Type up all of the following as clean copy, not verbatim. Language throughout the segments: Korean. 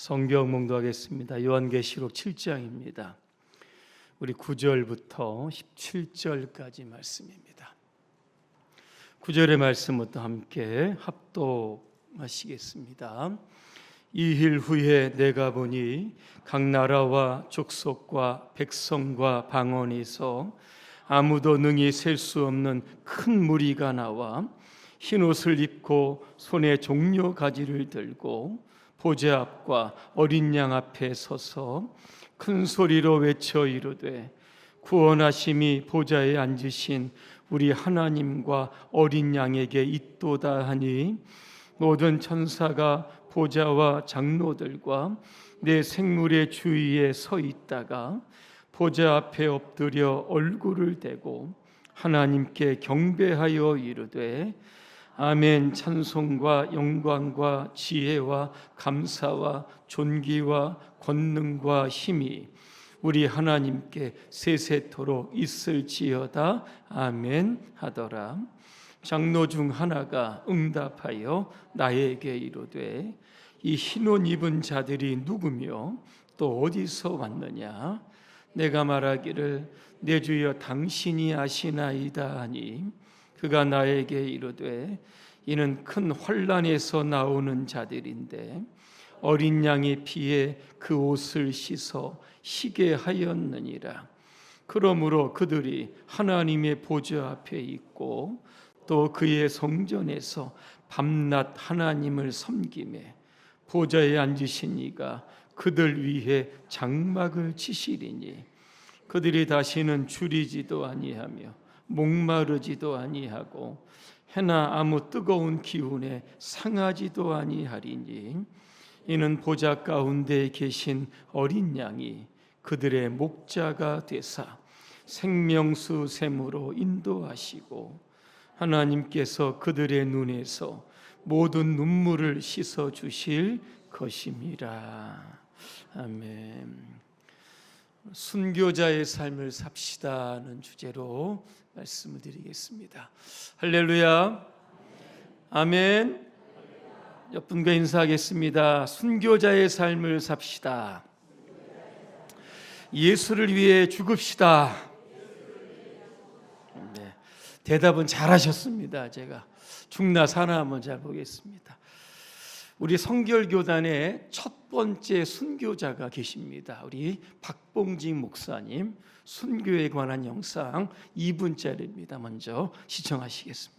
성경 몽도하겠습니다. 요한계시록 7장입니다. 우리 9절부터 17절까지 말씀입니다. 9절의 말씀부터 함께 합독하시겠습니다. 이일 후에 내가 보니 각 나라와 족속과 백성과 방언에서 아무도 능히 셀 수 없는 큰 무리가 나와 흰 옷을 입고 손에 종려 가지를 들고 보좌 앞과 어린 양 앞에 서서 큰 소리로 외쳐 이르되 구원하심이 보좌에 앉으신 우리 하나님과 어린 양에게 있도다 하니 모든 천사가 보좌와 장로들과 내 생물의 주위에 서 있다가 보좌 앞에 엎드려 얼굴을 대고 하나님께 경배하여 이르되 아멘. 찬송과 영광과 지혜와 감사와 존귀와 권능과 힘이 우리 하나님께 세세토록 있을지어다. 아멘 하더라. 장로 중 하나가 응답하여 나에게 이르되 이 흰옷 입은 자들이 누구며 또 어디서 왔느냐? 내가 말하기를 내 주여 당신이 아시나이다 하니 그가 나에게 이르되 이는 큰 환난에서 나오는 자들인데 어린 양의 피에 그 옷을 씻어 희게 하였느니라. 그러므로 그들이 하나님의 보좌 앞에 있고 또 그의 성전에서 밤낮 하나님을 섬기매 보좌에 앉으신 이가 그들 위에 장막을 치시리니 그들이 다시는 줄이지도 아니하며 목마르지도 아니하고 해나 아무 뜨거운 기운에 상하지도 아니하리니 이는 보좌 가운데 계신 어린 양이 그들의 목자가 되사 생명수 샘으로 인도하시고 하나님께서 그들의 눈에서 모든 눈물을 씻어 주실 것임이라. 아멘. 순교자의 삶을 삽시다는 주제로 말씀을 드리겠습니다. 할렐루야. 아멘. 옆분과 인사하겠습니다. 순교자의 삶을 삽시다. 예수를 위해 죽읍시다. 네, 대답은 잘하셨습니다. 제가 죽나 사나 한번 잘 보겠습니다. 우리 성결교단의 첫 번째 순교자가 계십니다. 우리 박봉직 목사님 순교에 관한 영상 2분짜리입니다. 먼저 시청하시겠습니다.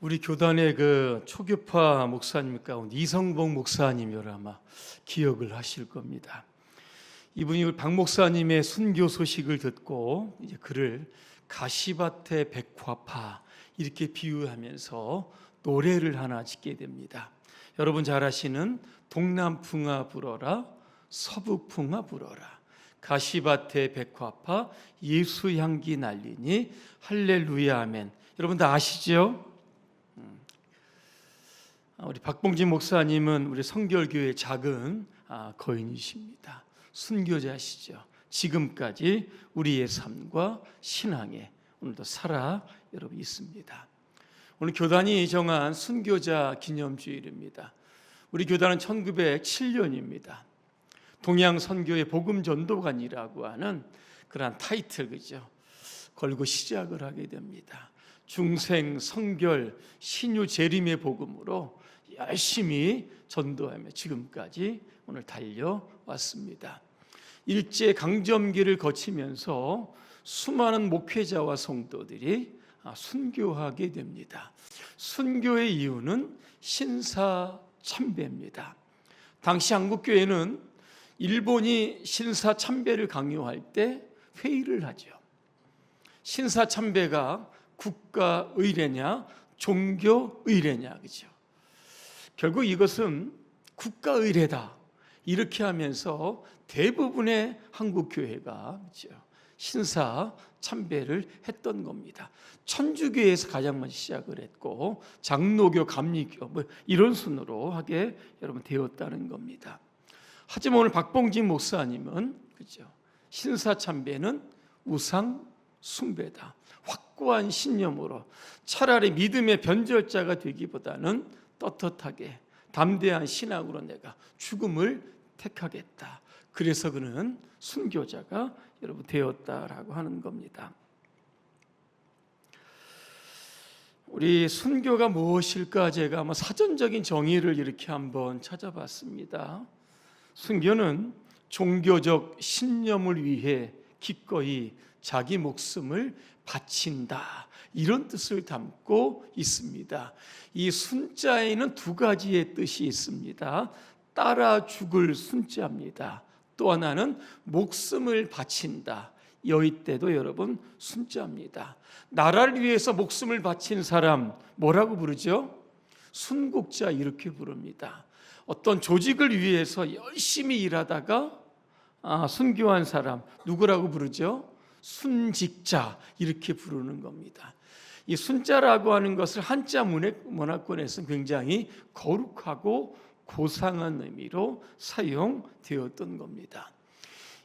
우리 교단의 그 초교파 목사님 가운데 이성복 목사님을 아마 기억을 하실 겁니다. 이분이 우리 박 목사님의 순교 소식을 듣고 이제 그를 가시밭의 백화파 이렇게 비유하면서 노래를 하나 짓게 됩니다. 여러분 잘 아시는 동남풍아 불어라 서북풍아 불어라 가시밭의 백화파 예수 향기 날리니 할렐루야 아멘. 여러분 다 아시죠? 우리 박봉진 목사님은 우리 성결교회 작은 거인이십니다. 순교자시죠. 지금까지 우리의 삶과 신앙에 오늘도 살아 여러분 있습니다. 오늘 교단이 정한 순교자 기념주일입니다. 우리 교단은 1907년입니다. 동양 선교의 복음 전도관이라고 하는 그러한 타이틀 그죠? 걸고 시작을 하게 됩니다. 중생, 성결, 신유, 재림의 복음으로 열심히 전도하며 지금까지 오늘 달려왔습니다. 일제 강점기를 거치면서 수많은 목회자와 성도들이 순교하게 됩니다. 순교의 이유는 신사참배입니다. 당시 한국교회는 일본이 신사참배를 강요할 때 회의를 하죠. 신사참배가 국가의례냐 종교의례냐 그죠? 결국 이것은 국가의례다 이렇게 하면서 대부분의 한국교회가 그죠? 신사참배를 했던 겁니다. 천주교에서 가장 먼저 시작을 했고 장로교, 감리교 이런 순으로 하게 여러분 되었다는 겁니다. 하지만 오늘 박봉진 목사님은 그죠? 신사참배는 우상 숭배다. 확고한 신념으로 차라리 믿음의 변절자가 되기보다는 떳떳하게 담대한 신앙으로 내가 죽음을 택하겠다. 그래서 그는 순교자가 여러분 되었다라고 하는 겁니다. 우리 순교가 무엇일까 제가 사전적인 정의를 이렇게 한번 찾아봤습니다. 순교는 종교적 신념을 위해 기꺼이 자기 목숨을 바친다 이런 뜻을 담고 있습니다. 이 순자에는 두 가지의 뜻이 있습니다. 따라 죽을 순자입니다. 또 하나는 목숨을 바친다. 여의 때도 여러분 순자입니다. 나라를 위해서 목숨을 바친 사람 뭐라고 부르죠? 순국자 이렇게 부릅니다. 어떤 조직을 위해서 열심히 일하다가 순교한 사람 누구라고 부르죠? 순직자 이렇게 부르는 겁니다. 이 순자라고 하는 것을 한자 문화권에서 굉장히 거룩하고 고상한 의미로 사용되었던 겁니다.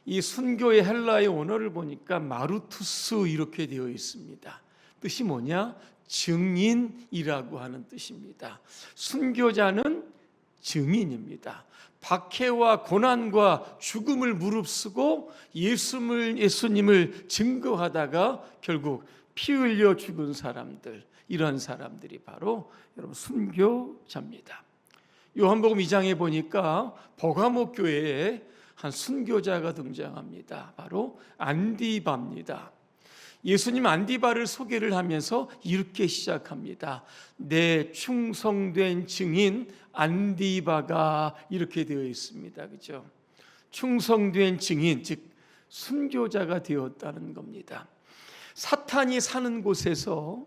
이 순교의 헬라의 원어를 보니까 마루투스 이렇게 되어 있습니다. 뜻이 뭐냐? 증인이라고 하는 뜻입니다. 순교자는 증인입니다. 박해와 고난과 죽음을 무릅쓰고 예수님을 증거하다가 결국 피 흘려 죽은 사람들, 이런 사람들이 바로 여러분 순교자입니다. 요한복음 2장에 보니까 버가모 교회에 한 순교자가 등장합니다. 바로 안디바입니다. 예수님 안디바를 소개를 하면서 이렇게 시작합니다. 내 충성된 증인 안디바가 이렇게 되어 있습니다. 그렇죠? 충성된 증인, 즉 순교자가 되었다는 겁니다. 사탄이 사는 곳에서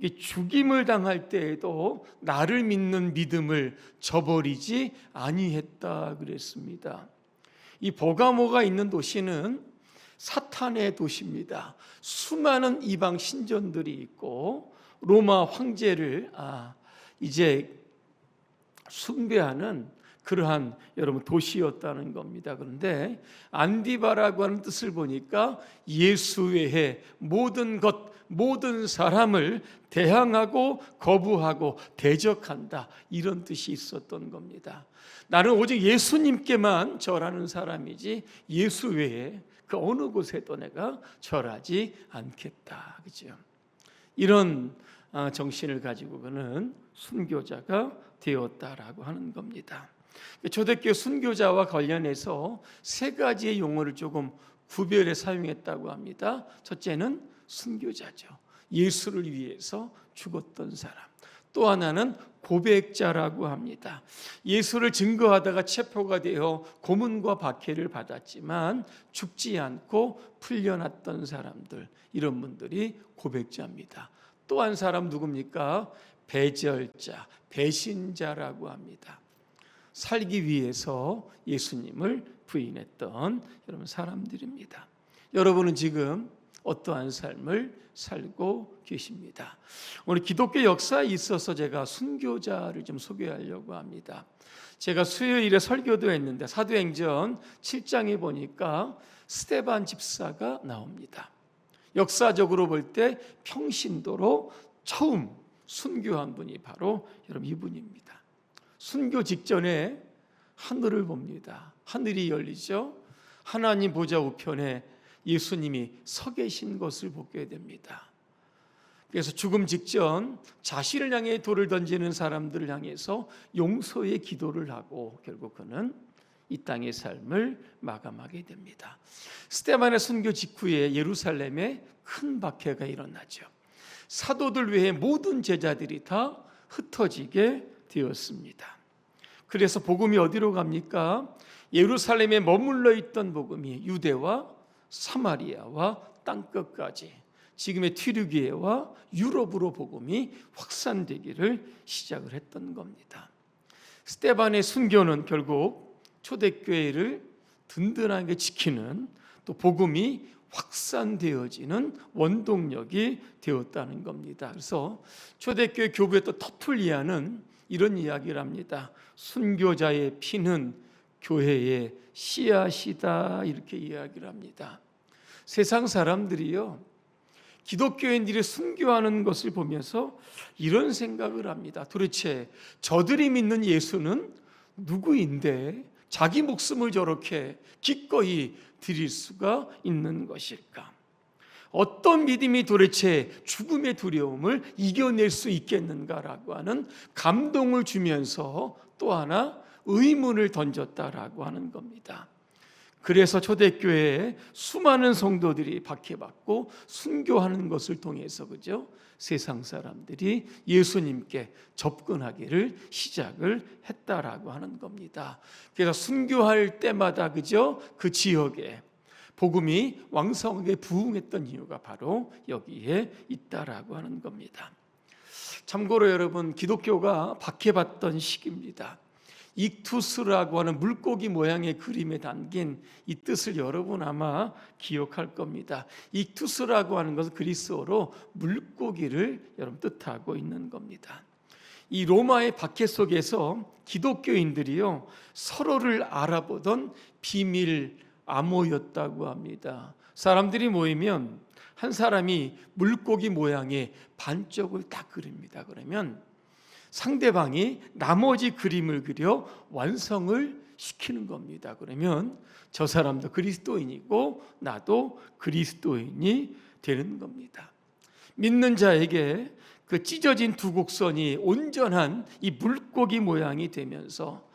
죽임을 당할 때에도 나를 믿는 믿음을 저버리지 아니했다 그랬습니다. 이 버가모가 있는 도시는 사탄의 도시입니다. 수많은 이방 신전들이 있고 로마 황제를 이제 숭배하는 그러한 여러분 도시였다는 겁니다. 그런데 안디바라고 하는 뜻을 보니까 예수 외에 모든 것, 모든 사람을 대항하고 거부하고 대적한다 이런 뜻이 있었던 겁니다. 나는 오직 예수님께만 절하는 사람이지 예수 외에 그 어느 곳에도 내가 절하지 않겠다. 그죠? 이런 정신을 가지고 그는 순교자가 되었다라고 하는 겁니다. 초대교회 순교자와 관련해서 세 가지의 용어를 조금 구별해 사용했다고 합니다. 첫째는 순교자죠. 예수를 위해서 죽었던 사람. 또 하나는 고백자라고 합니다. 예수를 증거하다가 체포가 되어 고문과 박해를 받았지만 죽지 않고 풀려났던 사람들, 이런 분들이 고백자입니다. 또 한 사람 누굽니까? 배절자, 배신자라고 합니다. 살기 위해서 예수님을 부인했던 여러분 사람들입니다. 여러분은 지금 어떠한 삶을 살고 계십니다. 오늘 기독교 역사에 있어서 제가 순교자를 좀 소개하려고 합니다. 제가 수요일에 설교도 했는데 사도행전 7장에 보니까 스데반 집사가 나옵니다. 역사적으로 볼 때 평신도로 처음 순교한 분이 바로 여러분 이분입니다. 순교 직전에 하늘을 봅니다. 하늘이 열리죠. 하나님 보좌 우편에 예수님이 서 계신 것을 보게 됩니다. 그래서 죽음 직전 자신을 향해 돌을 던지는 사람들을 향해서 용서의 기도를 하고 결국 그는 이 땅의 삶을 마감하게 됩니다. 스데반의 순교 직후에 예루살렘에 큰 박해가 일어나죠. 사도들 외에 모든 제자들이 다 흩어지게 되었습니다. 그래서 복음이 어디로 갑니까? 예루살렘에 머물러 있던 복음이 유대와 사마리아와 땅끝까지 지금의 튀르기예와 유럽으로 복음이 확산되기를 시작을 했던 겁니다. 스데반의 순교는 결국 초대교회를 든든하게 지키는, 또 복음이 확산되어지는 원동력이 되었다는 겁니다. 그래서 초대교회 교부의 또 터툴리아는 이런 이야기를 합니다. 순교자의 피는 교회의 씨앗이다, 이렇게 이야기를 합니다. 세상 사람들이요, 기독교인들이 순교하는 것을 보면서 이런 생각을 합니다. 도대체 저들이 믿는 예수는 누구인데 자기 목숨을 저렇게 기꺼이 드릴 수가 있는 것일까? 어떤 믿음이 도대체 죽음의 두려움을 이겨낼 수 있겠는가라고 하는 감동을 주면서 또 하나 의문을 던졌다라고 하는 겁니다. 그래서 초대교회에 수많은 성도들이 박해받고 순교하는 것을 통해서 그죠? 세상 사람들이 예수님께 접근하기를 시작을 했다라고 하는 겁니다. 그래서 순교할 때마다 그죠? 그 지역에 복음이 왕성하게 부흥했던 이유가 바로 여기에 있다라고 하는 겁니다. 참고로 여러분, 기독교가 박해받던 시기입니다. 익투스라고 하는 물고기 모양의 그림에 담긴 이 뜻을 여러분 아마 기억할 겁니다. 익투스라고 하는 것은 그리스어로 물고기를 여러분 뜻하고 있는 겁니다. 이 로마의 박해 속에서 기독교인들이요, 서로를 알아보던 비밀 암호였다고 합니다. 사람들이 모이면 한 사람이 물고기 모양의 반쪽을 딱 그립니다. 그러면 상대방이 나머지 그림을 그려 완성을 시키는 겁니다. 그러면 저 사람도 그리스도인이고 나도 그리스도인이 되는 겁니다. 믿는 자에게 그 찢어진 두 곡선이 온전한 이 물고기 모양이 되면서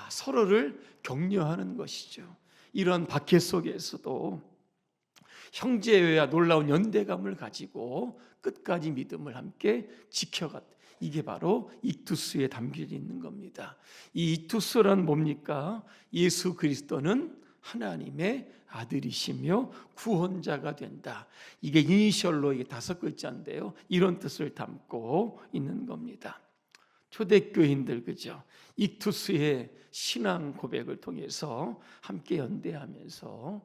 서로를 격려하는 것이죠. 이런 박해 속에서도 형제와 놀라운 연대감을 가지고 끝까지 믿음을 함께 지켜갔다. 이게 바로 익투스에 담겨져 있는 겁니다. 이 익투스란 뭡니까? 예수 그리스도는 하나님의 아들이시며 구원자가 된다. 이게 이니셜로 이게 5글자인데요. 이런 뜻을 담고 있는 겁니다. 초대교인들 그죠? 익투스의 신앙 고백을 통해서 함께 연대하면서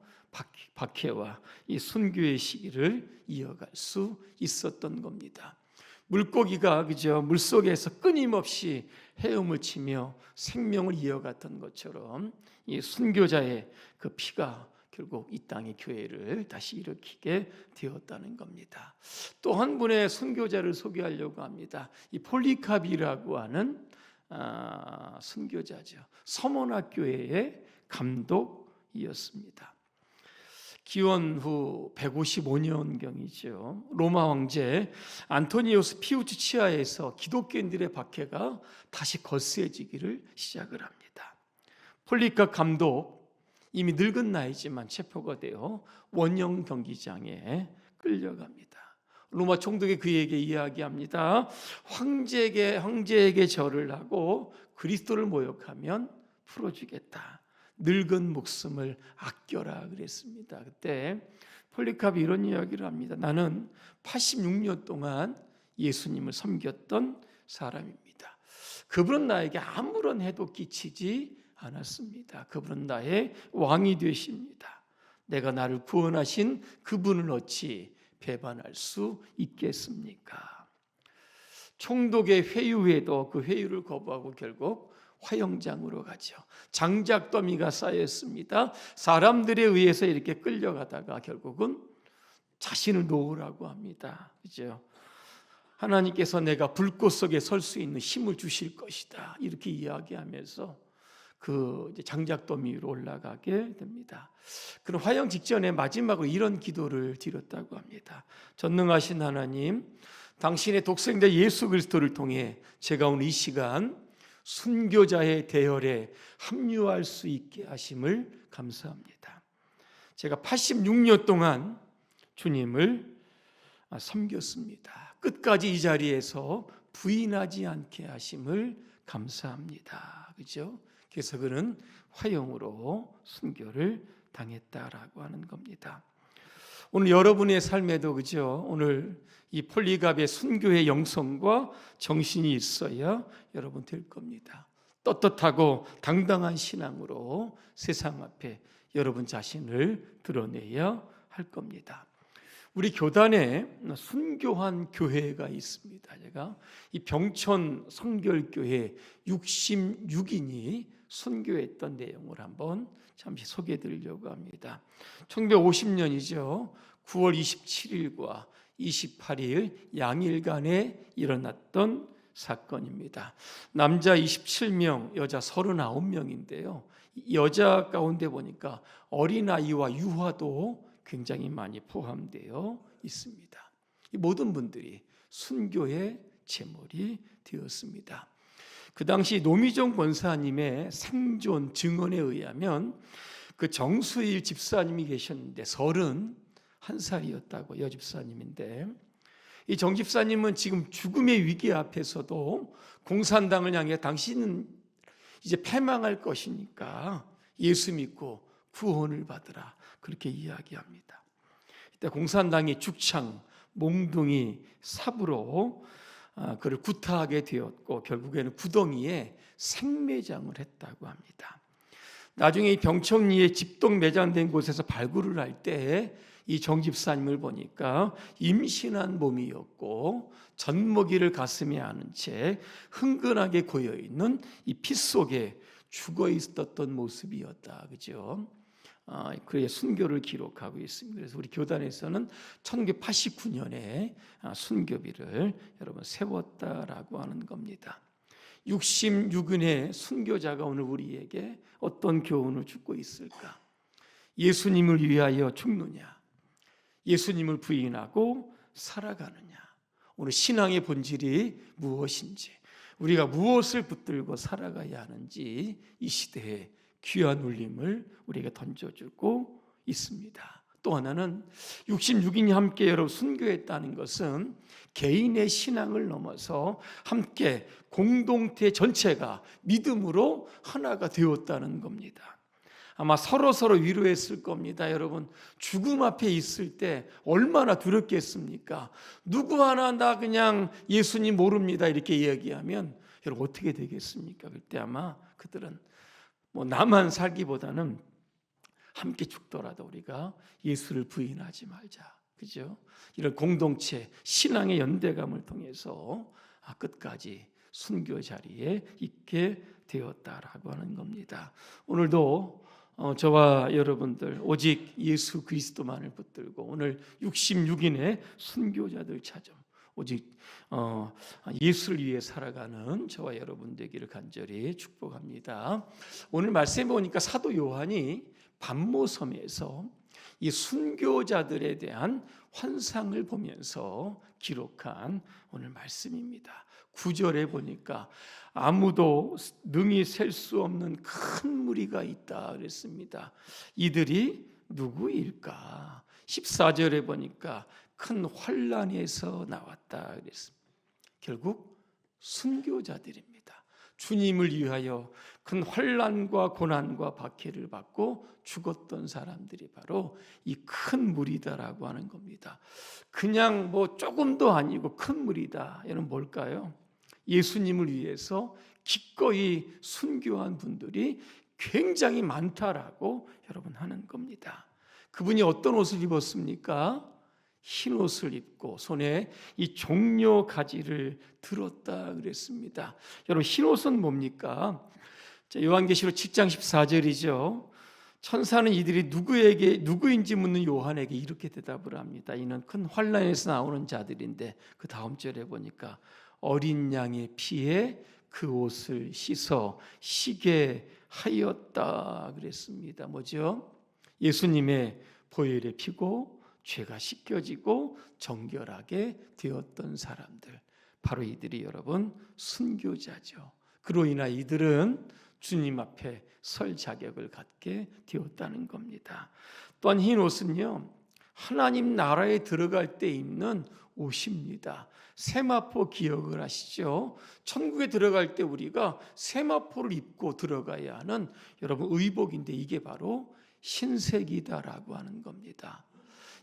박해와 이 순교의 시기를 이어갈 수 있었던 겁니다. 물고기가 그죠? 물속에서 끊임없이 헤엄을 치며 생명을 이어갔던 것처럼 이 순교자의 그 피가 결국 이 땅의 교회를 다시 일으키게 되었다는 겁니다. 또 한 분의 순교자를 소개하려고 합니다. 이 폴리카비라고 하는 순교자죠. 서머나 교회의 감독이었습니다. 기원 후 155년경이죠. 로마 황제 안토니우스 피우치 치하에서 기독교인들의 박해가 다시 거세지기를 시작을 합니다. 폴리카 감독 이미 늙은 나이지만 체포가 되어 원형 경기장에 끌려갑니다. 로마 총독이 그에게 이야기합니다. 황제에게 절을 하고 그리스도를 모욕하면 풀어주겠다. 늙은 목숨을 아껴라 그랬습니다. 그때 폴리카르이 이런 이야기를 합니다. 나는 86년 동안 예수님을 섬겼던 사람입니다. 그분은 나에게 아무런 해도 끼치지 않았습니다. 그분은 나의 왕이 되십니다. 내가 나를 구원하신 그분을 어찌 배반할 수 있겠습니까? 총독의 회유 후에도 그 회유를 거부하고 결국 화형장으로 가죠. 장작더미가 쌓였습니다. 사람들에 의해서 이렇게 끌려가다가 결국은 자신을 놓으라고 합니다. 그죠? 하나님께서 내가 불꽃 속에 설 수 있는 힘을 주실 것이다. 이렇게 이야기하면서 그 장작더미 위로 올라가게 됩니다. 그럼 화형 직전에 마지막으로 이런 기도를 드렸다고 합니다. 전능하신 하나님, 당신의 독생자 예수 그리스도를 통해 제가 오늘 이 시간 순교자의 대열에 합류할 수 있게 하심을 감사합니다. 제가 86년 동안 주님을 섬겼습니다. 끝까지 이 자리에서 부인하지 않게 하심을 감사합니다. 그렇죠? 그래서 그는 화형으로 순교를 당했다라고 하는 겁니다. 오늘 여러분의 삶에도 그죠? 오늘 이 폴리갑의 순교의 영성과 정신이 있어야 여러분 될 겁니다. 떳떳하고 당당한 신앙으로 세상 앞에 여러분 자신을 드러내야 할 겁니다. 우리 교단에 순교한 교회가 있습니다. 제가 이 병천 성결교회 66인이 순교했던 내용을 한번 잠시 소개해 드리려고 합니다. 1950년이죠. 9월 27일과 28일 양일간에 일어났던 사건입니다. 남자 27명, 여자 39명인데요. 여자 가운데 보니까 어린아이와 유아도 굉장히 많이 포함되어 있습니다. 이 모든 분들이 순교의 제물이 되었습니다. 그 당시 노미정 권사님의 생존 증언에 의하면 그 정수일 집사님이 계셨는데 31살이었다고, 여집사님인데 이 정 집사님은 지금 죽음의 위기 앞에서도 공산당을 향해 당신은 이제 패망할 것이니까 예수 믿고 구원을 받으라 그렇게 이야기합니다. 이때 공산당이 죽창, 몽둥이, 삽으로 그를 구타하게 되었고 결국에는 구덩이에 생매장을 했다고 합니다. 나중에 이 병천리에 집동 매장된 곳에서 발굴을 할 때 이 정집사님을 보니까 임신한 몸이었고 젖먹이를 가슴에 안은 채 흥건하게 고여있는 이 피 속에 죽어 있었던 모습이었다. 그죠? 그의 순교를 기록하고 있습니다. 그래서 우리 교단에서는 1989년에 순교비를 여러분 세웠다라고 하는 겁니다. 66인의 순교자가 오늘 우리에게 어떤 교훈을 주고 있을까? 예수님을 위하여 죽느냐? 예수님을 부인하고 살아가느냐? 오늘 신앙의 본질이 무엇인지, 우리가 무엇을 붙들고 살아가야 하는지 이 시대에 귀한 울림을 우리에게 던져주고 있습니다. 또 하나는 66인이 함께 여러분 순교했다는 것은 개인의 신앙을 넘어서 함께 공동체 전체가 믿음으로 하나가 되었다는 겁니다. 아마 서로 위로했을 겁니다. 여러분 죽음 앞에 있을 때 얼마나 두렵겠습니까? 누구 하나 나 그냥 예수님 모릅니다 이렇게 이야기하면 여러분 어떻게 되겠습니까? 그때 아마 그들은 나만 살기보다는 함께 죽더라도 우리가 예수를 부인하지 말자. 그죠? 이런 공동체, 신앙의 연대감을 통해서 끝까지 순교 자리에 있게 되었다라고 하는 겁니다. 오늘도 저와 여러분들 오직 예수 그리스도만을 붙들고 오늘 66인의 순교자들 찾아 오직 예수를 위해 살아가는 저와 여러분 되기를 간절히 축복합니다. 오늘 말씀해 보니까 사도 요한이 반모섬에서 이 순교자들에 대한 환상을 보면서 기록한 오늘 말씀입니다. 9절에 보니까 아무도 능히 셀 수 없는 큰 무리가 있다 그랬습니다. 이들이 누구일까? 14절에 보니까 큰 환난에서 나왔다 그랬습니다. 결국 순교자들입니다. 주님을 위하여 큰 환난과 고난과 박해를 받고 죽었던 사람들이 바로 이 큰 무리다라고 하는 겁니다. 그냥 뭐 조금도 아니고 큰 무리다. 이는 뭘까요? 예수님을 위해서 기꺼이 순교한 분들이 굉장히 많다라고 여러분 하는 겁니다. 그분이 어떤 옷을 입었습니까? 흰 옷을 입고 손에 이 종려 가지를 들었다 그랬습니다. 여러분, 흰 옷은 뭡니까? 요한계시록 7장 14절이죠. 천사는 이들이 누구인지 묻는 요한에게 이렇게 대답을 합니다. 이는 큰 환난에서 나오는 자들인데, 그 다음 절에 보니까 어린 양의 피에 그 옷을 씻어 시게 하였다 그랬습니다. 뭐죠? 예수님의 보혈의 피고 죄가 씻겨지고 정결하게 되었던 사람들, 바로 이들이 여러분 순교자죠. 그로 인하 이들은 주님 앞에 설 자격을 갖게 되었다는 겁니다. 또한 흰 옷은요, 하나님 나라에 들어갈 때 입는 옷입니다. 세마포 기억을 하시죠? 천국에 들어갈 때 우리가 세마포를 입고 들어가야 하는 여러분 의복인데, 이게 바로 신색이다라고 하는 겁니다.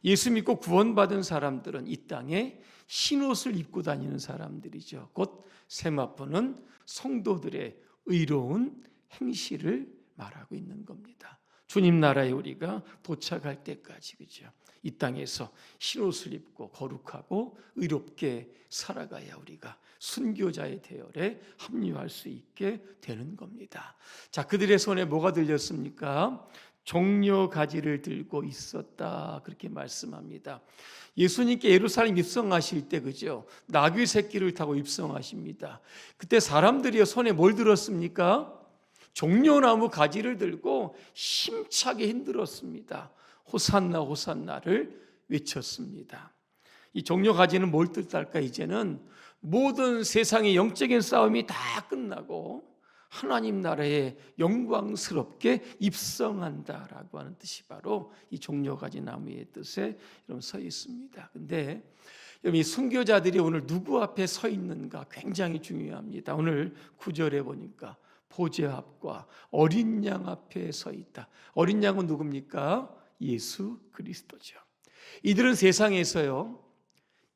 예수 믿고 구원받은 사람들은 이 땅에 흰옷을 입고 다니는 사람들이죠. 곧 세마포는 성도들의 의로운 행실을 말하고 있는 겁니다. 주님 나라에 우리가 도착할 때까지, 그죠? 이 땅에서 흰옷을 입고 거룩하고 의롭게 살아가야 우리가 순교자의 대열에 합류할 수 있게 되는 겁니다. 자, 그들의 손에 뭐가 들렸습니까? 종려 가지를 들고 있었다, 그렇게 말씀합니다. 예수님께 예루살렘 입성하실 때, 그죠? 나귀 새끼를 타고 입성하십니다. 그때 사람들이 손에 뭘 들었습니까? 종려나무 가지를 들고 힘차게 흔들었습니다. 호산나 호산나를 외쳤습니다. 이 종려 가지는 뭘 뜻할까? 이제는 모든 세상의 영적인 싸움이 다 끝나고 하나님 나라에 영광스럽게 입성한다라고 하는 뜻이 바로 이 종려가지 나무의 뜻에 서 있습니다. 근데 이 순교자들이 오늘 누구 앞에 서 있는가 굉장히 중요합니다. 오늘 9절에 보니까 보좌 앞과 어린 양 앞에 서 있다. 어린 양은 누굽니까? 예수 그리스도죠. 이들은 세상에서요,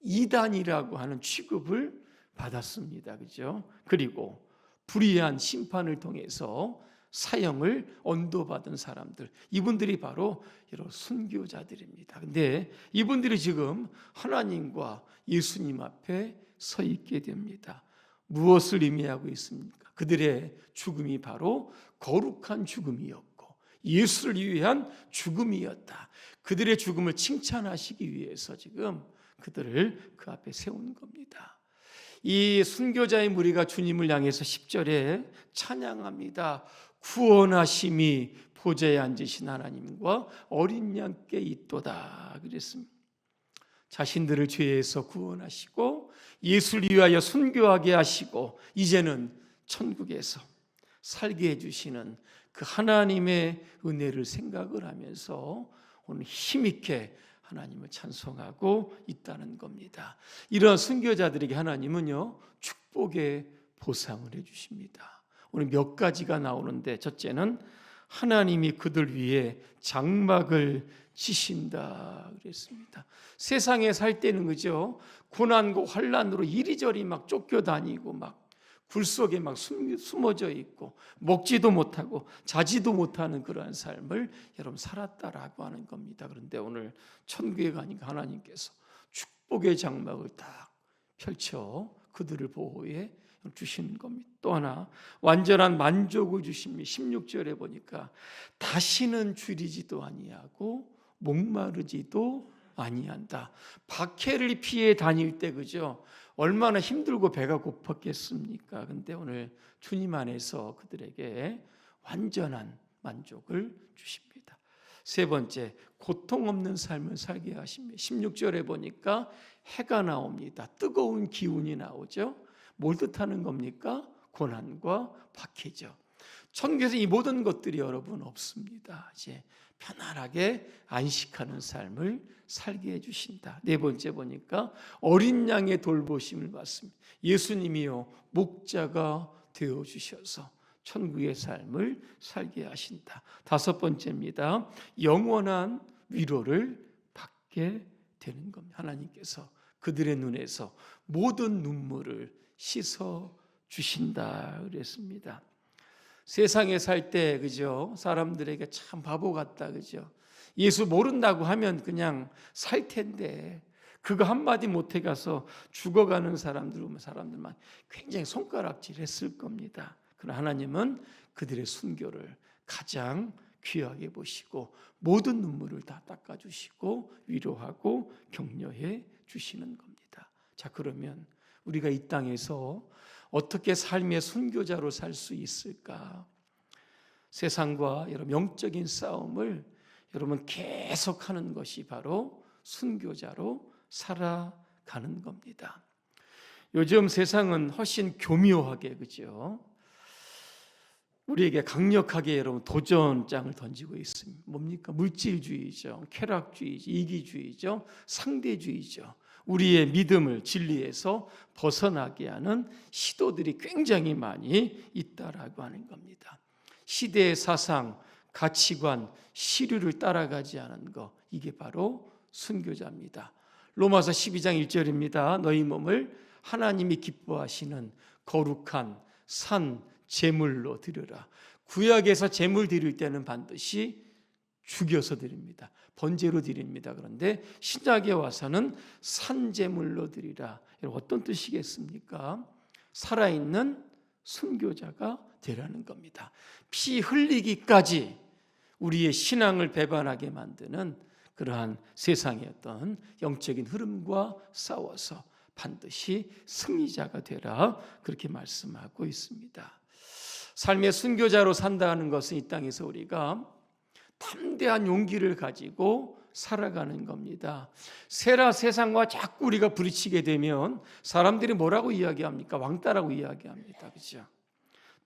이단이라고 하는 취급을 받았습니다. 그죠? 그리고 불의한 심판을 통해서 사형을 언도받은 사람들, 이분들이 바로 여러 순교자들입니다. 근데 이분들이 지금 하나님과 예수님 앞에 서 있게 됩니다. 무엇을 의미하고 있습니까? 그들의 죽음이 바로 거룩한 죽음이었고 예수를 위한 죽음이었다. 그들의 죽음을 칭찬하시기 위해서 지금 그들을 그 앞에 세운 겁니다. 이 순교자의 무리가 주님을 향해서 10절에 찬양합니다. 구원하심이 보좌에 앉으신 하나님과 어린 양께 있도다 그랬습니다. 자신들을 죄에서 구원하시고 예수를 위하여 순교하게 하시고 이제는 천국에서 살게 해주시는 그 하나님의 은혜를 생각을 하면서 오늘 힘있게 하나님을 찬송하고 있다는 겁니다. 이런 순교자들에게 하나님은요, 축복의 보상을 해주십니다. 오늘 몇 가지가 나오는데, 첫째는 하나님이 그들 위에 장막을 치신다 그랬습니다. 세상에 살 때는, 그죠, 고난과 환난으로 이리저리 막 쫓겨다니고 막 굴 속에 막 숨어져 있고 먹지도 못하고 자지도 못하는 그러한 삶을 여러분 살았다라고 하는 겁니다. 그런데 오늘 천국에 가니까 하나님께서 축복의 장막을 딱 펼쳐 그들을 보호해 주시는 겁니다. 또 하나 완전한 만족을 주십니다. 16절에 보니까 다시는 줄이지도 아니하고 목마르지도 아니한다. 박해를 피해 다닐 때, 그죠, 얼마나 힘들고 배가 고팠겠습니까? 근데 오늘 주님 안에서 그들에게 완전한 만족을 주십니다. 세 번째, 고통 없는 삶을 살게 하십니다. 16절에 보니까 해가 나옵니다. 뜨거운 기운이 나오죠. 뭘 뜻하는 겁니까? 고난과 박해죠. 천국에서 이 모든 것들이 여러분 없습니다. 이제 편안하게 안식하는 삶을 살게 해주신다. 네 번째 보니까 어린 양의 돌보심을 받습니다. 예수님이요 목자가 되어주셔서 천국의 삶을 살게 하신다. 다섯 번째입니다. 영원한 위로를 받게 되는 겁니다. 하나님께서 그들의 눈에서 모든 눈물을 씻어 주신다 그랬습니다. 세상에 살 때 그죠? 사람들에게 참 바보 같다 그죠? 예수 모른다고 하면 그냥 살 텐데 그거 한마디 못해 가서 죽어가는 사람들만 굉장히 손가락질했을 겁니다. 그러나 하나님은 그들의 순교를 가장 귀하게 보시고 모든 눈물을 다 닦아주시고 위로하고 격려해 주시는 겁니다. 자, 그러면 우리가 이 땅에서 어떻게 삶의 순교자로 살 수 있을까? 세상과 여러분 영적인 싸움을 여러분 계속하는 것이 바로 순교자로 살아가는 겁니다. 요즘 세상은 훨씬 교묘하게 그죠? 우리에게 강력하게 여러분 도전장을 던지고 있습니다. 뭡니까? 물질주의죠, 쾌락주의죠, 이기주의죠, 상대주의죠. 우리의 믿음을 진리에서 벗어나게 하는 시도들이 굉장히 많이 있다라고 하는 겁니다. 시대의 사상, 가치관, 시류를 따라가지 않은 것, 이게 바로 순교자입니다. 로마서 12장 1절입니다. 너희 몸을 하나님이 기뻐하시는 거룩한 산 제물로 드려라. 구약에서 제물 드릴 때는 반드시 죽여서 드립니다. 번제로 드립니다. 그런데 신약에 와서는 산제물로 드리라. 어떤 뜻이겠습니까? 살아있는 순교자가 되라는 겁니다. 피 흘리기까지 우리의 신앙을 배반하게 만드는 그러한 세상의 어떤 영적인 흐름과 싸워서 반드시 승리자가 되라, 그렇게 말씀하고 있습니다. 삶의 순교자로 산다는 것은 이 땅에서 우리가 담대한 용기를 가지고 살아가는 겁니다. 세상과 자꾸 우리가 부딪히게 되면 사람들이 뭐라고 이야기합니까? 왕따라고 이야기합니다. 그죠?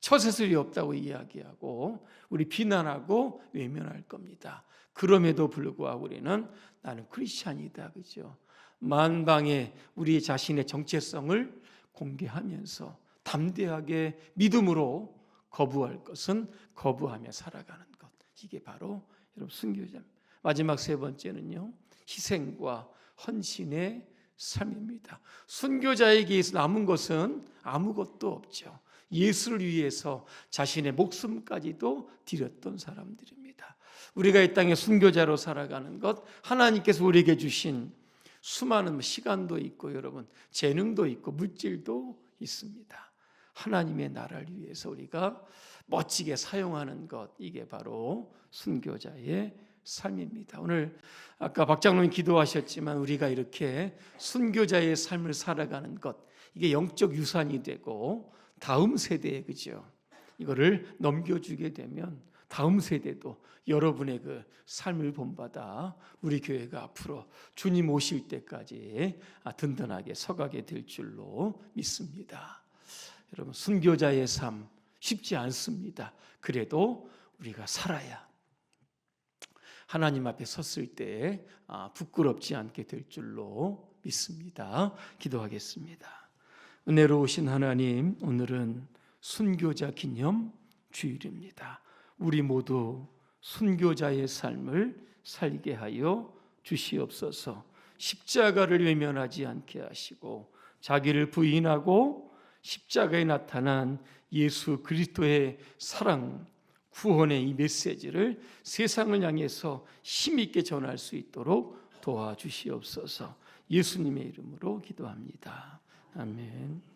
처세술이 없다고 이야기하고 우리 비난하고 외면할 겁니다. 그럼에도 불구하고 우리는 나는 크리스찬이다. 그죠? 만방에 우리 자신의 정체성을 공개하면서 담대하게 믿음으로 거부할 것은 거부하며 살아가는 것. 이게 바로 여러분 순교자입니다. 마지막 세 번째는요, 희생과 헌신의 삶입니다. 순교자에게 남은 것은 아무것도 없죠. 예수를 위해서 자신의 목숨까지도 드렸던 사람들입니다. 우리가 이 땅에 순교자로 살아가는 것, 하나님께서 우리에게 주신 수많은 시간도 있고 여러분 재능도 있고 물질도 있습니다. 하나님의 나라를 위해서 우리가 멋지게 사용하는 것, 이게 바로 순교자의 삶입니다. 오늘 아까 박장로님 기도하셨지만 우리가 이렇게 순교자의 삶을 살아가는 것, 이게 영적 유산이 되고 다음 세대에 그죠? 이거를 넘겨주게 되면 다음 세대도 여러분의 그 삶을 본받아 우리 교회가 앞으로 주님 오실 때까지 든든하게 서가게 될 줄로 믿습니다. 여러분 순교자의 삶 쉽지 않습니다. 그래도 우리가 살아야 하나님 앞에 섰을 때 부끄럽지 않게 될 줄로 믿습니다. 기도하겠습니다. 은혜로우신 하나님, 오늘은 순교자 기념 주일입니다. 우리 모두 순교자의 삶을 살게 하여 주시옵소서. 십자가를 외면하지 않게 하시고 자기를 부인하고 십자가에 나타난 예수 그리스도의 사랑, 구원의 이 메시지를 세상을 향해서 힘있게 전할 수 있도록 도와주시옵소서. 예수님의 이름으로 기도합니다. 아멘.